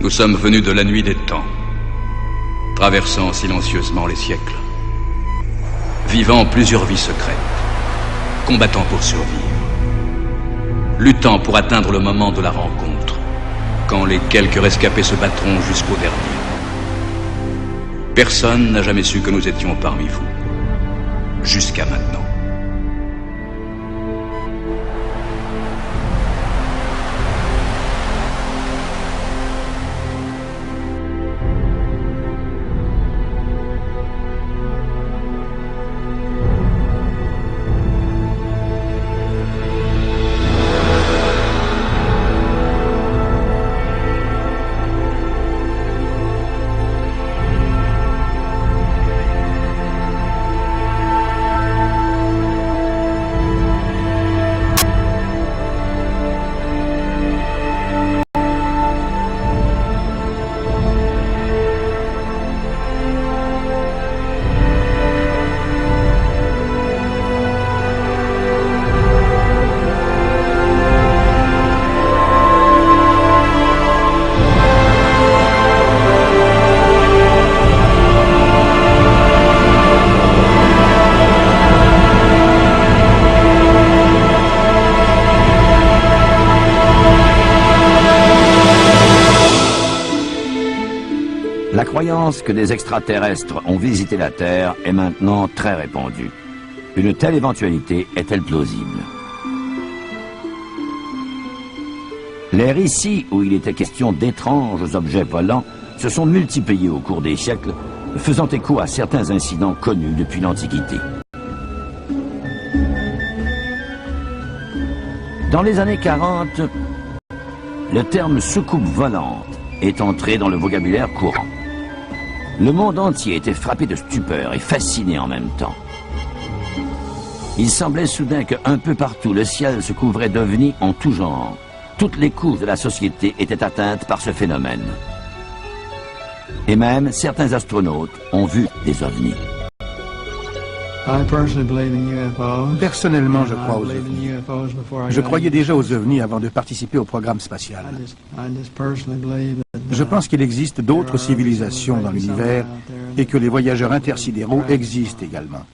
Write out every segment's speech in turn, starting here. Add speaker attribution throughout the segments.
Speaker 1: Nous sommes venus de la nuit des temps, traversant silencieusement les siècles, vivant plusieurs vies secrètes, combattant pour survivre, luttant pour atteindre le moment de la rencontre, quand les quelques rescapés se battront jusqu'au dernier. Personne n'a jamais su que nous étions parmi vous, jusqu'à maintenant.
Speaker 2: La croyance que des extraterrestres ont visité la Terre est maintenant très répandue. Une telle éventualité est-elle plausible? Les récits où il était question d'étranges objets volants se sont multipliés au cours des siècles, faisant écho à certains incidents connus depuis l'Antiquité. Dans les années 40, le terme soucoupe volante est entré dans le vocabulaire courant. Le monde entier était frappé de stupeur et fasciné en même temps. Il semblait soudain qu'un peu partout, le ciel se couvrait d'ovnis en tout genre. Toutes les couches de la société étaient atteintes par ce phénomène. Et même, certains astronautes ont vu des ovnis.
Speaker 3: Personnellement, je crois aux ovnis. Je croyais déjà aux ovnis avant de participer au programme spatial. Je pense qu'il existe d'autres civilisations dans l'univers et que les voyageurs intersidéraux existent également.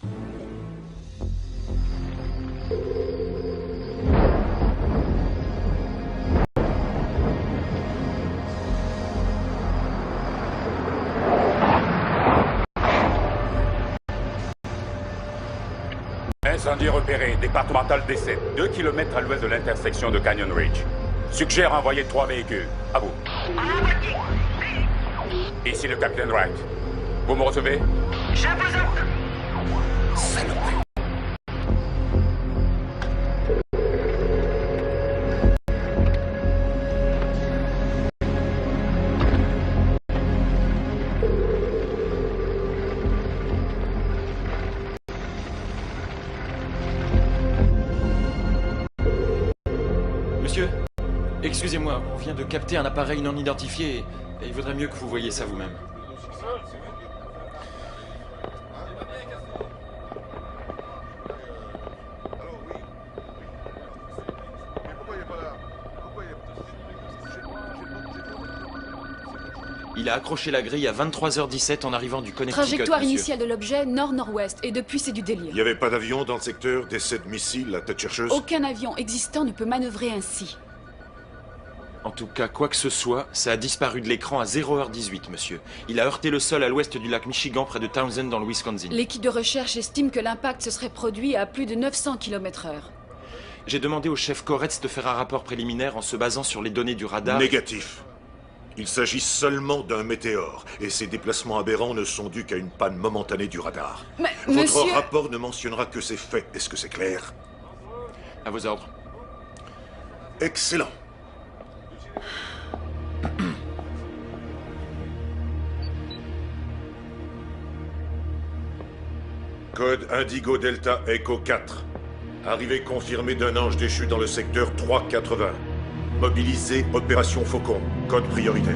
Speaker 4: Incendie repéré, départemental D7, 2 km à l'ouest de l'intersection de Canyon Ridge. Suggère envoyer 3 véhicules. À vous. Ici le capitaine Wright. Vous me recevez?
Speaker 5: Je vous en...
Speaker 4: Salopé.
Speaker 6: Monsieur, excusez-moi, on vient de capter un appareil non identifié et il vaudrait mieux que vous voyiez ça vous-même. Il a accroché la grille à 23h17 en arrivant du Connecticut,
Speaker 7: Trajectoire
Speaker 6: monsieur.
Speaker 7: initiale de l'objet, nord-nord-ouest, et depuis c'est du délire.
Speaker 8: Il n'y avait pas d'avion dans le secteur, d'essai de missiles, la tête chercheuse?
Speaker 7: Aucun avion existant ne peut manœuvrer ainsi.
Speaker 6: En tout cas, quoi que ce soit, ça a disparu de l'écran à 0h18, monsieur. Il a heurté le sol à l'ouest du lac Michigan, près de Townsend, dans le Wisconsin.
Speaker 7: L'équipe de recherche estime que l'impact se serait produit à plus de 900 km/h.
Speaker 6: J'ai demandé au chef Koretz de faire un rapport préliminaire en se basant sur les données du radar.
Speaker 8: Négatif. Il s'agit seulement d'un météore, et ses déplacements aberrants ne sont dus qu'à une panne momentanée du radar.
Speaker 7: Mais,
Speaker 8: Votre
Speaker 7: monsieur...
Speaker 8: rapport ne mentionnera que ces faits. Est-ce que c'est clair?
Speaker 6: À vos ordres.
Speaker 8: Excellent. Code Indigo Delta Echo 4. Arrivée confirmée d'un ange déchu dans le secteur 380. Mobilisé, opération Faucon. Code prioritaire.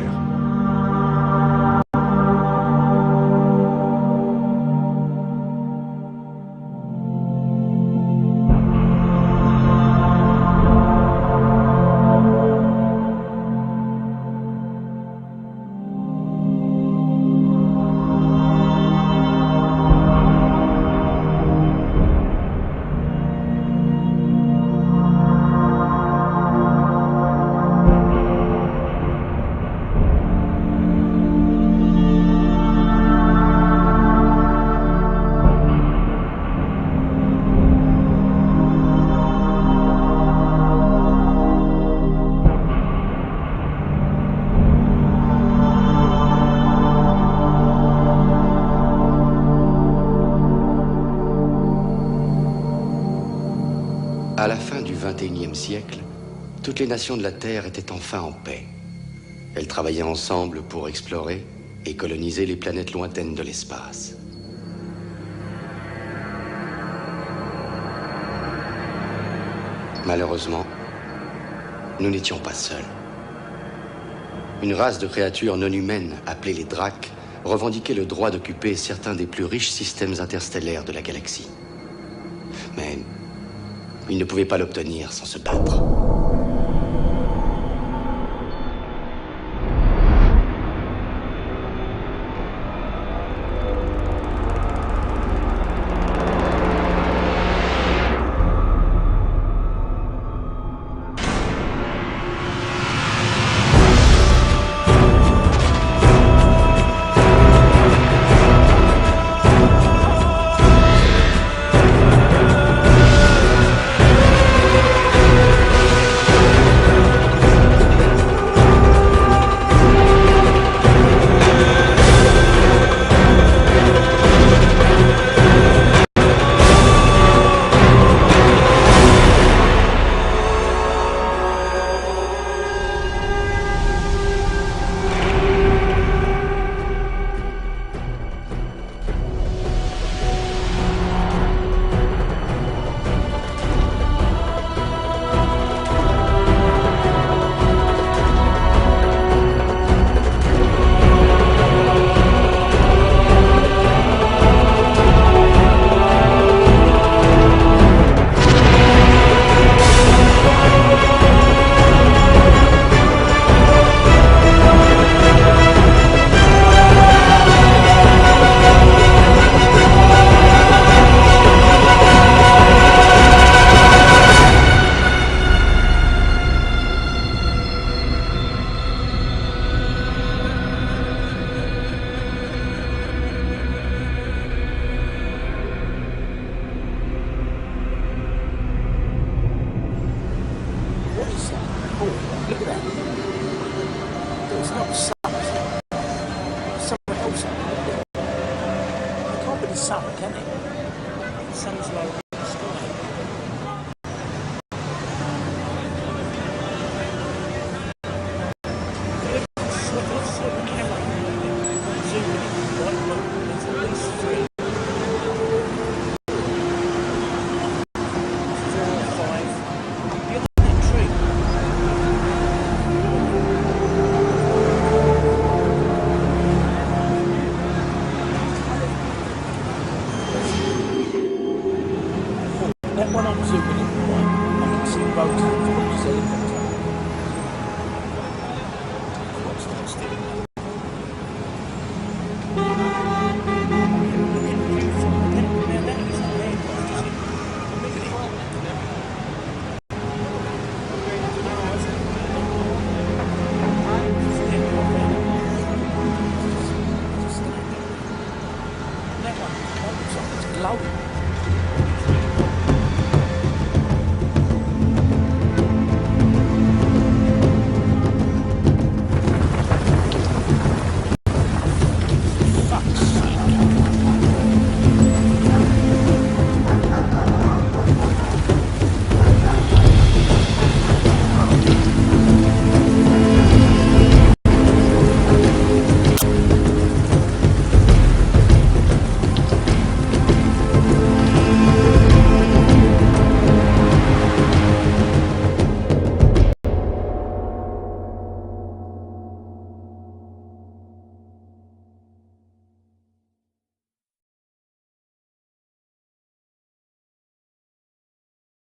Speaker 9: du XXIe siècle, toutes les nations de la Terre étaient enfin en paix. Elles travaillaient ensemble pour explorer et coloniser les planètes lointaines de l'espace. Malheureusement, nous n'étions pas seuls. Une race de créatures non humaines, appelées les Dracs, revendiquait le droit d'occuper certains des plus riches systèmes interstellaires de la galaxie. Mais ils ne pouvaient pas l'obtenir sans se battre.
Speaker 10: Look at that. There's not sun. Somewhere else. It can't be the sun, can it? The sun's low.